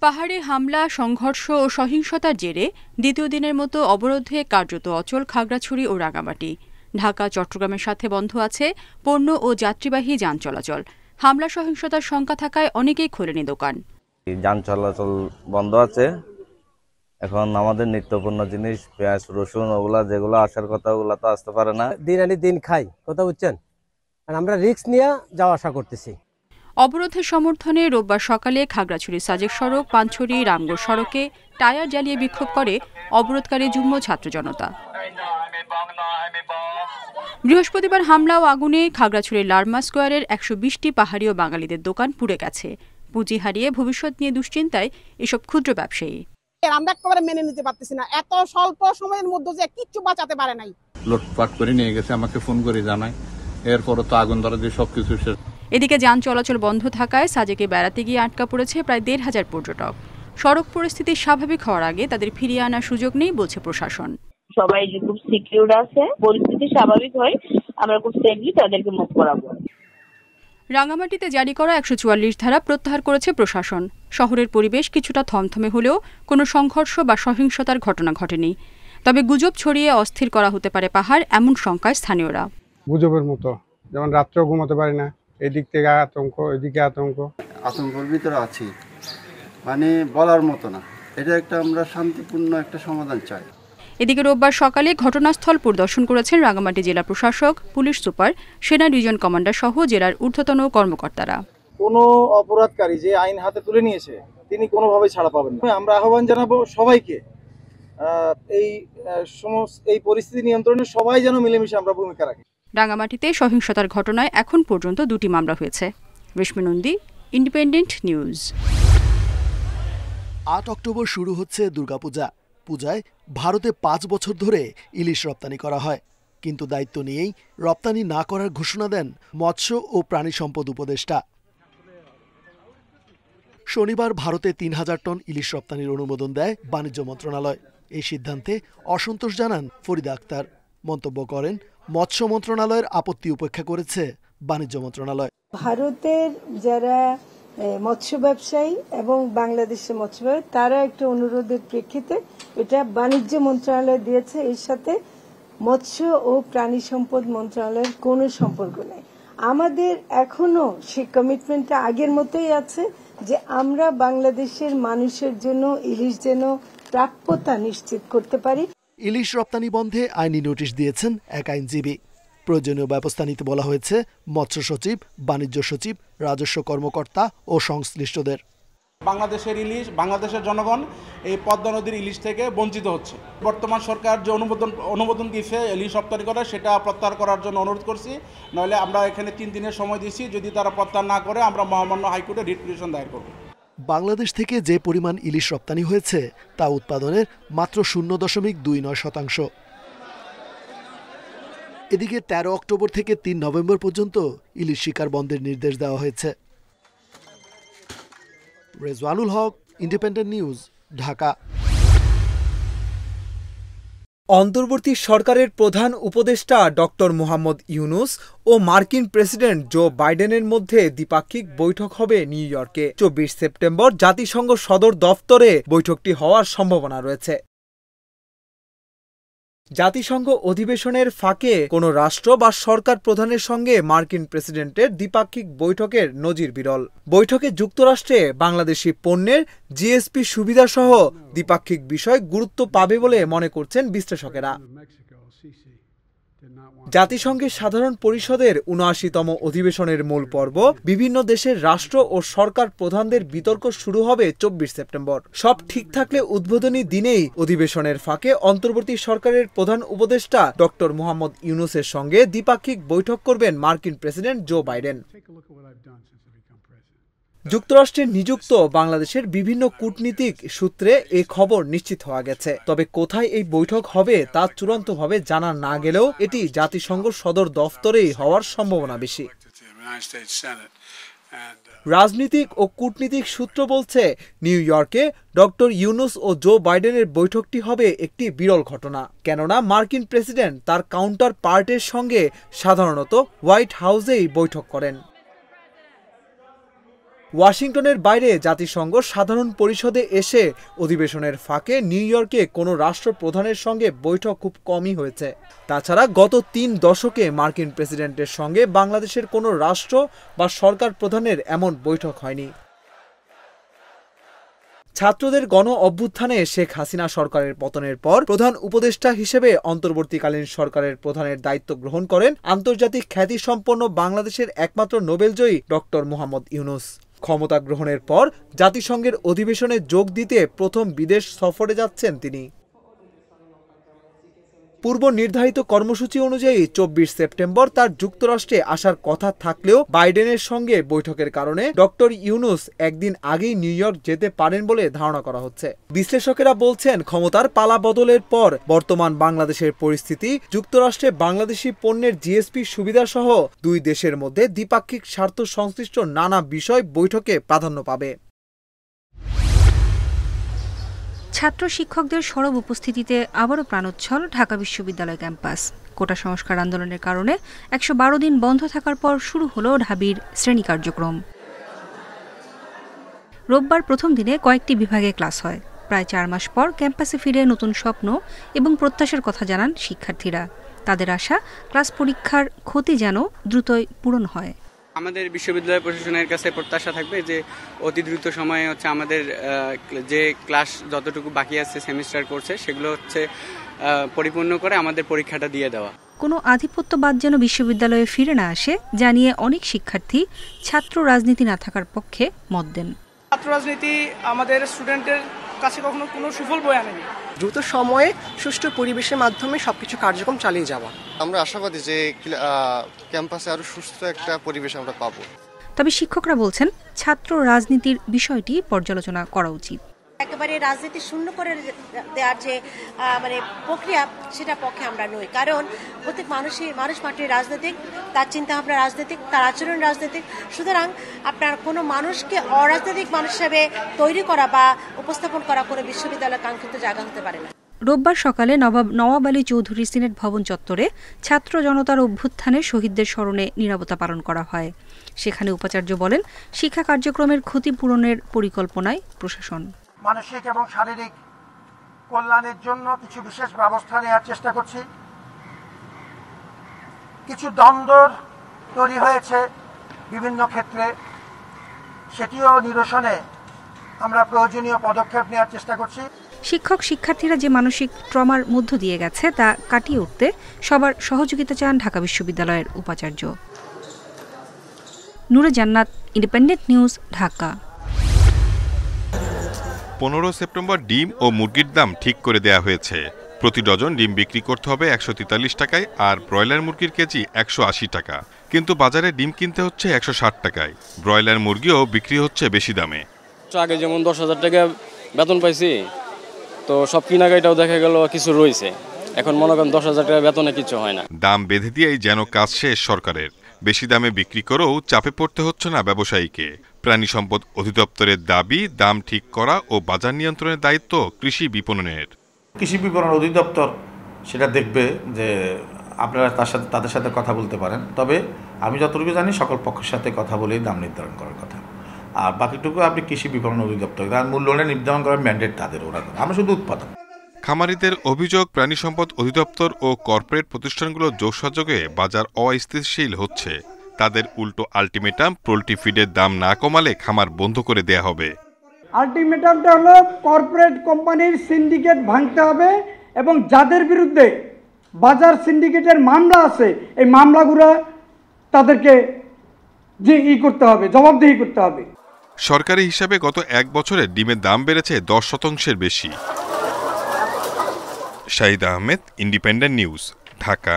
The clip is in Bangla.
পাহাড়ে হামলা, সংঘর্ষ ও সহিংসতার জেরে দ্বিতীয় দিনের মতো অবরোধে কার্যত অচল খাগড়াছড়ি ও রাঙামাটি। ঢাকা, চট্টগ্রামের সাথে বন্ধ আছে পণ্য ও যাত্রীবাহী যান চলাচল। হামলা সহিংসতার শঙ্কা থাকায় অনেকেই খোলেনি দোকান। যান চলাচল বন্ধ আছে। এখন আমাদের নিত্যপণ্য জিনিস, পেঁয়াজ, রসুন, ওগুলা যেগুলো আসার কথা ওগুলা তো আসতে পারে না। দিন আনি দিন খাই, কথা বুঝছেন, আর আমরা রিস্ক নিয়ে যাওয়া আসা করতেছি। অবরোধের সমর্থনে রোববার সকালে খাগড়াছড়ি সাজেক সড়ক, পানছড়ি রামগড় সড়কে টায়ার জ্বালিয়ে বিক্ষোভ করে অবরোধকারী যুগ্ম ছাত্র জনতা। বৃহস্পতিবার হামলা ও আগুনে খাগড়াছড়ির লারমা স্কোয়ারের ১২০টি পাহাড়ি ও বাঙালিদের দোকান পুড়ে গেছে। পুঁজি হারিয়ে ভবিষ্যৎ নিয়ে দুশ্চিন্তায় এসব ক্ষুদ্র ব্যবসায়ী। আমরা একেবারে মেনে নিতে পারতেছি না, এত স্বল্প সময়ের মধ্যে যে কিচ্ছু বাঁচাতে পারে নাই। লুটপাট করে নিয়ে গেছে, আমাকে ফোন করে জানায়, এরপরে তো আগুন ধরা দিয়ে সবকিছু শেষ। এদিকে যান চলাচল বন্ধ থাকায় সাজেকে বেড়াতে গিয়ে আটকা পড়েছে প্রায় ১৫০০ পর্যটক। সড়ক পরিস্থিতি স্বাভাবিক হওয়ার আগে তাদের ফিরিয়ে আনার সুযোগ নেই বলছে প্রশাসন। সবাই খুব সিকিউর আছে, পরিস্থিতি স্বাভাবিক হয় আমরা খুব সেফলি তাদেরকে মুভ করাবো। রাঙামাটিতে জারি করা ১৪৪ ধারা প্রত্যাহার করেছে প্রশাসন। শহরের পরিবেশ কিছুটা থমথমে হলেও কোনো সংঘর্ষ বা সহিংসতার ঘটনা ঘটেনি। তবে গুজব ছড়িয়ে অস্থির করা হতে পারে পাহাড়, এমন শঙ্কায় স্থানীয়রা। গুজবের মতো, যেমন রাত্রেও ঘুমাতে পারি না, এদিক থেকে আতঙ্ক, এদিকে আতঙ্ক। আতঙ্কের ভিতরে আছি, মানে বলার মতো না। এটা একটা আমরা শান্তিপূর্ণ একটা সমাধান চাই। এদিকে রোববার সকালে ঘটনাস্থল পরিদর্শন করেছেন রাঙামাটি জেলা প্রশাসক, পুলিশ সুপার, সেনা ডিভিশন কমান্ডার সহ জেলার ঊর্ধ্বতন কর্মকর্তারা। কোনো অপরাধকারী যে আইন হাতে তুলে নিয়েছে তিনি কোনোভাবে ছাড়া পাবেন না। আমরা আহ্বান জানাবো সবাইকে এই পরিস্থিতি নিয়ন্ত্রণে সবাই যেন মিলেমিশে আমরা ভূমিকা রাখি। রাঙামাটিতে সহিংসতার ঘটনায় এখন পর্যন্ত ২টি মামলা হয়েছে। রেশমি নন্দী, ইন্ডিপেন্ডেন্ট নিউজ। ৮ অক্টোবর শুরু হচ্ছে দুর্গাপূজা। পূজায় ভারতে ৫ বছর ধরে ইলিশ রপ্তানি করা হয়, কিন্তু দায়িত্ব নিয়েই রপ্তানি না করার ঘোষণা দেন মৎস্য ও প্রাণী সম্পদ উপদেষ্টা। শনিবার ভারতে ৩,০০০ টন ইলিশ রপ্তানির অনুমোদন দেয় বাণিজ্য মন্ত্রণালয়। এই সিদ্ধান্তে অসন্তোষ জানান ফরিদা আক্তার। মন্তব্য করেন, মৎস্য মন্ত্রণালয়ের আপত্তি উপেক্ষা করেছে বাণিজ্য মন্ত্রণালয়। ভারতের যারা মৎস্য ব্যবসায়ী এবং বাংলাদেশের মৎস্য ব্যবসায়ী তারা একটা অনুরোধের প্রেক্ষিতে এটা বাণিজ্য মন্ত্রণালয় দিয়েছে। এর সাথে মৎস্য ও প্রাণী সম্পদ মন্ত্রণালয়ের কোনো সম্পর্ক নেই। আমাদের এখনো সেই কমিটমেন্টটা আগের মতোই আছে যে আমরা বাংলাদেশের মানুষের জন্য ইলিশ যেন প্রাপ্যতা নিশ্চিত করতে পারি। ইলিশ রপ্তানি বন্ধে আইনি নোটিশ দিয়েছেন এক আইনজীবী। প্রয়োজনীয় ব্যবস্থা নিতে বলা হয়েছে মৎস্য সচিব, বাণিজ্য সচিব, রাজস্ব কর্মকর্তা ও সংশ্লিষ্টদের। বাংলাদেশের ইলিশ, বাংলাদেশের জনগণ এই পদ্মা নদীর ইলিশ থেকে বঞ্চিত হচ্ছে। বর্তমান সরকার যে অনুমোদন দিয়েছে ইলিশ রপ্তানি করা, সেটা প্রত্যাহার করার জন্য অনুরোধ করছি। নইলে আমরা এখানে ৩ দিনের সময় দিচ্ছি, যদি তারা প্রত্যাহার না করে আমরা মহামান্য হাইকোর্টে রিট পিটিশন দায়ের করব। বাংলাদেশ থেকে যে পরিমাণ ইলিশ রপ্তানি হয়েছে তা উৎপাদনের মাত্র 0.29%। এদিকে ১৩ অক্টোবর থেকে ৩ নভেম্বর পর্যন্ত ইলিশ শিকার বন্ধের নির্দেশ দেওয়া হয়েছে। রেজওয়ানুল হক, ইন্ডিপেন্ডেন্ট নিউজ, ঢাকা। অন্তর্বর্তী সরকারের প্রধান উপদেষ্টা ডক্টর মোহাম্মদ ইউনুস ও মার্কিন প্রেসিডেন্ট জো বাইডেনের মধ্যে দ্বিপাক্ষিক বৈঠক হবে নিউ ইয়র্কে। ২৪ সেপ্টেম্বর জাতিসংঘ সদর দফতরে বৈঠকটি হওয়ার সম্ভাবনা রয়েছে। জাতিসংঘ অধিবেশনের ফাঁকে কোনো রাষ্ট্র বা সরকার প্রধানের সঙ্গে মার্কিন প্রেসিডেন্টের দ্বিপাক্ষিক বৈঠকের নজির বিরল। বৈঠকে যুক্তরাষ্ট্রে বাংলাদেশি পণ্যের জিএসপি সুবিধাসহ দ্বিপাক্ষিক বিষয় গুরুত্ব পাবে বলে মনে করছেন বিশ্লেষকেরা। জাতিসংঘের সাধারণ পরিষদের ৭৯তম অধিবেশনের মূল পর্ব, বিভিন্ন দেশের রাষ্ট্র ও সরকার প্রধানদের বিতর্ক শুরু হবে ২৪ সেপ্টেম্বর। সব ঠিক থাকলে উদ্বোধনী দিনেই অধিবেশনের ফাঁকে অন্তর্বর্তী সরকারের প্রধান উপদেষ্টা ডক্টর মোহাম্মদ ইউনুসের সঙ্গে দ্বিপাক্ষিক বৈঠক করবেন মার্কিন প্রেসিডেন্ট জো বাইডেন। যুক্তরাষ্ট্রে নিযুক্ত বাংলাদেশের বিভিন্ন কূটনীতিক সূত্রে এ খবর নিশ্চিত হওয়া গেছে। তবে কোথায় এই বৈঠক হবে তা চূড়ান্তভাবে জানা না গেলেও এটি জাতিসংঘ সদর দফতরেই হওয়ার সম্ভাবনা বেশি। রাজনীতিক ও কূটনীতিক সূত্র বলছে, নিউ ইয়র্কে ডক্টর ইউনুস ও জো বাইডেনের বৈঠকটি হবে একটি বিরল ঘটনা। কেননা মার্কিন প্রেসিডেন্ট তার কাউন্টার পার্টের সঙ্গে সাধারণত হোয়াইট হাউসেই বৈঠক করেন। ওয়াশিংটনের বাইরে জাতিসংঘ সাধারণ পরিষদে এসে অধিবেশনের ফাঁকে নিউ ইয়র্কে কোনো রাষ্ট্রপ্রধানের সঙ্গে বৈঠক খুব কমই হয়েছে। তাছাড়া গত ৩ দশকে মার্কিন প্রেসিডেন্টের সঙ্গে বাংলাদেশের কোনো রাষ্ট্র বা সরকার প্রধানের এমন বৈঠক হয়নি। ছাত্রদের গণ অভ্যুত্থানে শেখ হাসিনা সরকারের পতনের পর প্রধান উপদেষ্টা হিসেবে অন্তর্বর্তীকালীন সরকারের প্রধানের দায়িত্ব গ্রহণ করেন আন্তর্জাতিক খ্যাতিসম্পন্ন বাংলাদেশের একমাত্র নোবেলজয়ী ডক্টর মোহাম্মদ ইউনূস। ক্ষমতা গ্রহণের পর জাতিসংঘের অধিবেশনে যোগ দিতে প্রথম বিদেশ সফরে যাচ্ছেন তিনি। পূর্ব নির্ধারিত কর্মসূচি অনুযায়ী ২৪ সেপ্টেম্বর তার যুক্তরাষ্ট্রে আসার কথা থাকলেও বাইডেনের সঙ্গে বৈঠকের কারণে ডক্টর ইউনূস একদিন আগেই নিউ ইয়র্ক যেতে পারেন বলে ধারণা করা হচ্ছে। বিশ্লেষকেরা বলছেন, ক্ষমতার পালা বদলের পর বর্তমান বাংলাদেশের পরিস্থিতি যুক্তরাষ্ট্রে বাংলাদেশি পণ্যের জিএসপি সুবিধাসহ দুই দেশের মধ্যে দ্বিপাক্ষিক স্বার্থ সংশ্লিষ্ট নানা বিষয় বৈঠকে প্রাধান্য পাবে। ছাত্র শিক্ষকদের সরব উপস্থিতিতে আবারও প্রাণোচ্ছল ঢাকা বিশ্ববিদ্যালয় ক্যাম্পাস। কোটা সংস্কার আন্দোলনের কারণে ১১২ দিন বন্ধ থাকার পর শুরু হলো ঢাবির শ্রেণী কার্যক্রম। রোববার প্রথম দিনে কয়েকটি বিভাগে ক্লাস হয়। প্রায় ৪ মাস পর ক্যাম্পাসে ফিরে নতুন স্বপ্ন এবং প্রত্যাশার কথা জানান শিক্ষার্থীরা। তাদের আশা, ক্লাস পরীক্ষার ক্ষতি যেন দ্রুতই পূরণ হয়। আমাদের বিশ্ববিদ্যালয় প্রশাসনের কাছে প্রত্যাশা থাকবে যে অতি দ্রুত সময়ে আমাদের যে ক্লাস যতটুকু বাকি আছে সেমিস্টার কোর্সে সেগুলো পরিপূর্ণ করে আমাদের পরীক্ষাটা দিয়ে দেওয়া। কোনো আধিপত্যবাদ যেন বিশ্ববিদ্যালয়ে ফিরে না আসে জানিয়ে অনেক শিক্ষার্থী ছাত্র রাজনীতি না থাকার পক্ষে মত দেন। ছাত্র রাজনীতি আমাদের স্টুডেন্টের কাছে কখনো কোনো সুফল বয়ে আনেনি। দ্রুত সময়ে সুষ্ঠু পরিবেশের মাধ্যমে সবকিছু কার্যক্রম চালিয়ে যাওয়া। আমরা আশাবাদী যে ক্যাম্পাসে আরো সুস্থ একটা পরিবেশ আমরা পাবো। তবে শিক্ষকরা বলছেন, ছাত্র রাজনীতির বিষয়টি পর্যালোচনা করা উচিত। একেবারে রাজনীতি শূন্য করে দেওয়ার যে প্রক্রিয়া, সেটা পক্ষে আমরা নই। কারণ প্রত্যেক মানুষ মাটির রাজনৈতিক, তার চিন্তাভাবনা রাজনৈতিক, তার আচরণ রাজনৈতিক। সুতরাং আপনার কোনো মানুষকে অরাজনৈতিক মানুষ হিসেবে তৈরি করা বা উপস্থাপন করা কোনো বিশ্ববিদ্যালয়ের কাঙ্ক্ষিত জায়গা হতে পারে না। রোববার সকালে নওয়াব আলী চৌধুরী সিনেট ভবন চত্বরে ছাত্র জনতার অভ্যুত্থানে শহীদদের স্মরণে নীরবতা পালন করা হয়। সেখানে উপাচার্য বলেন, শিক্ষা কার্যক্রমের ক্ষতিপূরণের পরিকল্পনায় প্রশাসন মানসিক এবং শারীরিক কল্যাণের জন্য কিছু বিশেষ ব্যবস্থা নেওয়ার চেষ্টা করছি। কিছু দ্বন্দ্ব তৈরি হয়েছে বিভিন্ন ক্ষেত্রে, সেটিও নিরসনে আমরা প্রয়োজনীয় পদক্ষেপ নেওয়ার চেষ্টা করছি। শিক্ষক শিক্ষার্থীরা যে মানসিক ট্রমার মধ্য দিয়ে গেছে তা কাটিয়ে উঠতে সবার সহযোগিতা চান ঢাকা বিশ্ববিদ্যালয়ের উপাচার্য। নূরে জান্নাত, ইন্ডিপেন্ডেন্ট নিউজ, ঢাকা। 15 সেপ্টেম্বর ডিম ও মুরগির দাম ঠিক করে দেয়া হয়েছে। প্রতি ডজন ডিম বিক্রি করতে হবে ১৪৩ টাকায়, আর ব্রয়লার মুরগির কেজি ১৮০ টাকা। কিন্তু বাজারে ডিম কিনতে হচ্ছে ১৬০ টাকায়। ব্রয়লার মুরগিও বিক্রি হচ্ছে বেশি দামে। আগে যেমন ১০,০০০ টাকা বেতন পাইছি, তো সব কিনাকাটাও দেখা গেল কিছু রয়েছে। এখন মনে করেন ১০,০০০ টাকা বেতনে কিছু হয় না। দাম বেঁধে দিয়েই যেন কাজ শেষ সরকারের। বেশি দামে বিক্রি করেও চাপে পড়তে হচ্ছে না ব্যবসায়ীকে। প্রাণী সম্পদ অধিদপ্তরের দাবি, দাম ঠিক করা ও বাজার নিয়ন্ত্রণের দায়িত্ব কৃষি বিপণনের। কৃষি বিপণন অধিদপ্তর সেটা দেখবে যে আপনারা তাদের সাথে কথা বলতে পারেন। তবে আমি যতটুকু জানি সকল পক্ষের সাথে কথা বলেই দাম নির্ধারণ করার কথা। আর বাকিটুকু আপনি কৃষি বিপণন অধিদপ্তর, তার মূল্য নির্ধারণ করার ম্যান্ডেট তাদের, ওরা আমরা শুধু উৎপাদন। খামারিদের অভিযোগ, প্রাণী সম্পদ অধিদপ্তর ও কর্পোরেট প্রতিষ্ঠানগুলোর যোগসাযোগে বাজার অস্থিতিশীল হচ্ছে। তাদের উল্টো আলটিমেটাম, পোল্ট্রি ফিডের দাম না কমালে খামার বন্ধ করে দেয়া হবে। আলটিমেটামটা হলো কর্পোরেট কোম্পানির সিন্ডিকেট ভাঙতে হবে এবং যাদের বিরুদ্ধে বাজার সিন্ডিকেটের মামলা আছে এই মামলাগুলো তাদেরকে করতে হবে, জবাবদিহি করতে হবে। সরকারি হিসাবে গত 1 বছরে ডিমের দাম বেড়েছে 10% বেশি। Shahid Ahmed, independent news, Dhaka.